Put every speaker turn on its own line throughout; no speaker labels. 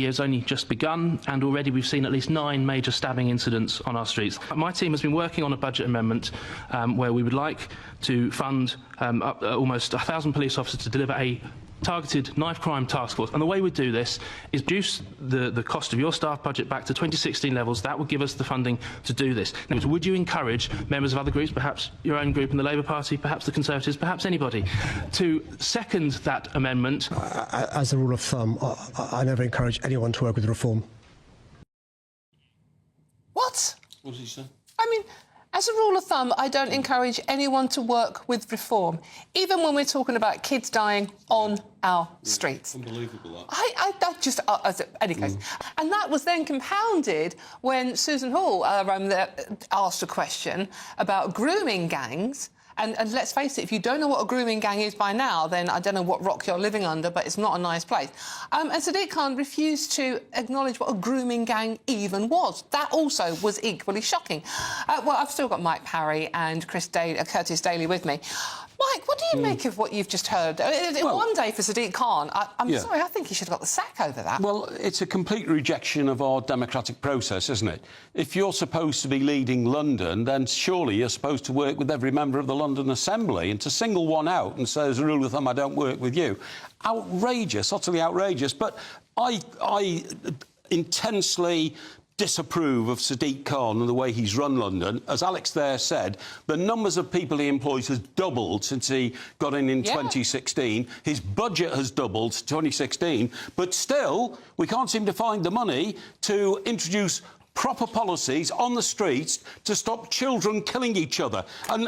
Has only just begun, and already we've seen at least 9 major stabbing incidents on our streets. My team has been working on a budget amendment where we would like to fund almost 1,000 police officers to deliver a targeted knife crime task force. And the way we do this is reduce the cost of your staff budget back to 2016 levels. That would give us the funding to do this. Now, would you encourage members of other groups, perhaps your own group in the Labour Party, perhaps the Conservatives, perhaps anybody, to second that amendment?
As a rule of thumb, I never encourage anyone to work with reform.
What?
What did he say?
I mean, as a rule of thumb, I don't encourage anyone to work with reform, even when we're talking about kids dying on our streets.
Unbelievable, that.
I just, any case. And that was then compounded when Susan Hall asked a question about grooming gangs. And let's face it, if you don't know what a grooming gang is by now, then I don't know what rock you're living under, but it's not a nice place. And Sadiq Khan refused to acknowledge what a grooming gang even was. That also was equally shocking. Well, I've still got Mike Parry and Curtis Daly with me. Mike, what do you make of what you've just heard? Well, one day for Sadiq Khan, I'm sorry, I think he should have got the sack over that.
Well, it's a complete rejection of our democratic process, isn't it? If you're supposed to be leading London, then surely you're supposed to work with every member of the London Assembly, and to single one out and say, as a rule of thumb, I don't work with you. Outrageous, utterly outrageous. But I intensely disapprove of Sadiq Khan and the way he's run London. As Alex there said, the numbers of people he employs has doubled since he got in 2016. His budget has doubled since 2016, but still we can't seem to find the money to introduce proper policies on the streets to stop children killing each other. And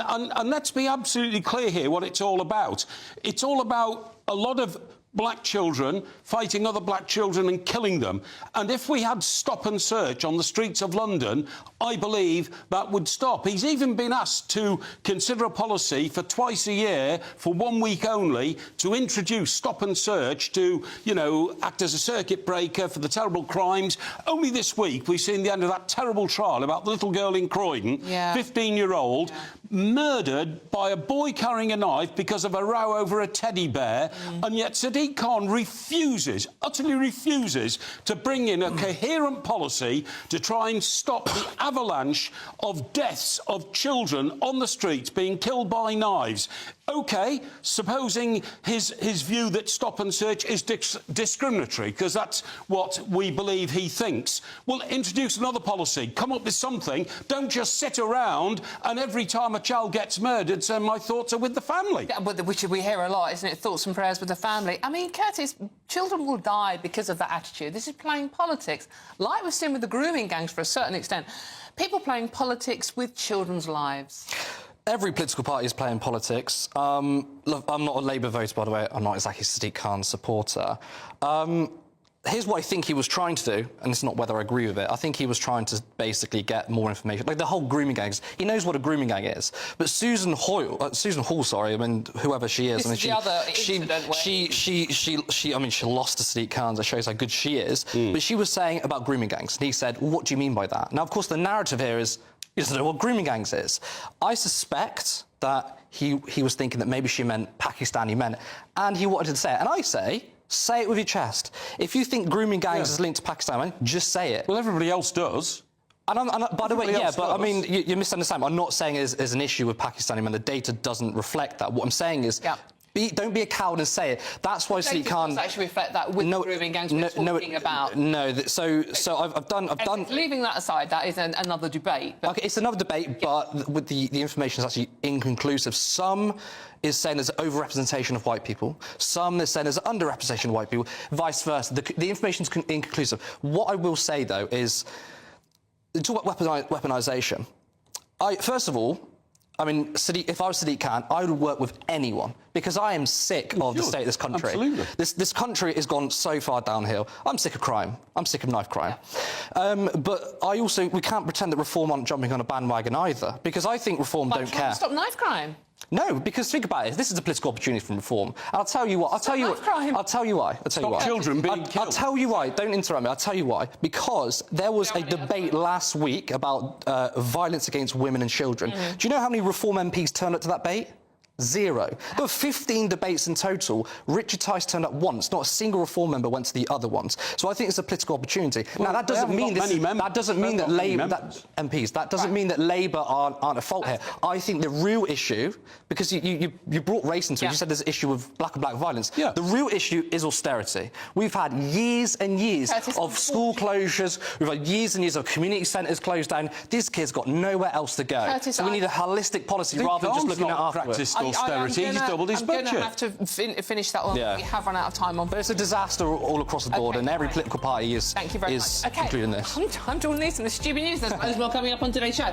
let's be absolutely clear here what it's all about. It's all about a lot of black children fighting other black children and killing them. And if we had stop and search on the streets of London, I believe that would stop. He's even been asked to consider a policy for twice a year, for 1 week only, to introduce stop and search to, you know, act as a circuit breaker for the terrible crimes. Only this week we've seen the end of that terrible trial about the little girl in Croydon, 15-year-old, murdered by a boy carrying a knife because of a row over a teddy bear, and yet Sadiq Khan refuses, utterly refuses, to bring in a coherent policy to try and stop the avalanche of deaths of children on the streets being killed by knives. OK, supposing his view that stop and search is discriminatory, because that's what we believe he thinks. Well, introduce another policy, come up with something. Don't just sit around and every time a child gets murdered say, my thoughts are with the family.
Yeah, which we hear a lot, isn't it? Thoughts and prayers with the family. I mean, Curtis, children will die because of that attitude. This is playing politics, like we've seen with the grooming gangs for a certain extent. People playing politics with children's lives.
Every political party is playing politics. Look, I'm not a Labour voter, by the way. I'm not exactly Sadiq Khan's supporter. Here's what I think he was trying to do, and it's not whether I agree with it. I think he was trying to basically get more information. Like the whole grooming gangs, he knows what a grooming gang is. But Susan Hall, sorry, I mean, whoever she is,
This
I mean, I mean, she lost to Sadiq Khan. That shows how good she is. But she was saying about grooming gangs, and he said, well, what do you mean by that? Now, of course, the narrative here is he doesn't know what grooming gangs is. I suspect that he was thinking that maybe she meant Pakistani men, and he wanted to say it. And I say it with your chest. If you think grooming gangs is linked to Pakistan men, just say it.
Well, everybody else does.
And by the way, but I mean, you misunderstand. I'm not saying there's an issue with Pakistani men. The data doesn't reflect that. What I'm saying is, don't be a coward and say it. That's why Sadiq Khan
does actually reflect that with the grooming gangs we're talking about.
No, so I've done.
Leaving that aside, that is another debate.
Okay, it's another debate, but with the information is actually inconclusive. Some is saying there's an overrepresentation of white people. Some is saying there's an underrepresentation of white people. Vice versa. The information is inconclusive. What I will say though is, talk about weaponisation. First of all, I mean, if I was Sadiq Khan, I would work with anyone, because I am sick of the state of this country.
Absolutely.
This country has gone so far downhill. I'm sick of crime. I'm sick of knife crime. But we can't pretend that reform aren't jumping on a bandwagon either, because I think reform don't care.
Stop knife crime?
No, because think about it. This is a political opportunity from reform. And I'll tell you what. I'll tell you why.
Stop children being killed.
I'll tell you why. Don't interrupt me. I'll tell you why. Because there was a debate last week about violence against women and children. Do you know how many Reform MPs turned up to that debate? Zero. There were 15 debates in total. Richard Tice turned up once. Not a single Reform member went to the other ones. So I think it's a political opportunity.
Well,
now, that doesn't mean that Labour... MPs. That doesn't mean that Labour aren't at fault here. I think the real issue... Because you brought race into it. You said there's an issue of black on black violence.
Yeah.
The real issue is austerity. We've had years and years of school closures. We've had years and years of community centres closed down. These kids got nowhere else to go.
Curtis,
so we need a holistic policy rather than just looking at afterwards.
Austerity, he's doubled his budget.
I'm going to have to finish that one.
Yeah.
We have run out of time on.
But it's a disaster all across the board, and every political party is
Thank you very much. Okay.
including this.
I'm Dawn Leeson, the Stupid News. There's more coming up on today's show.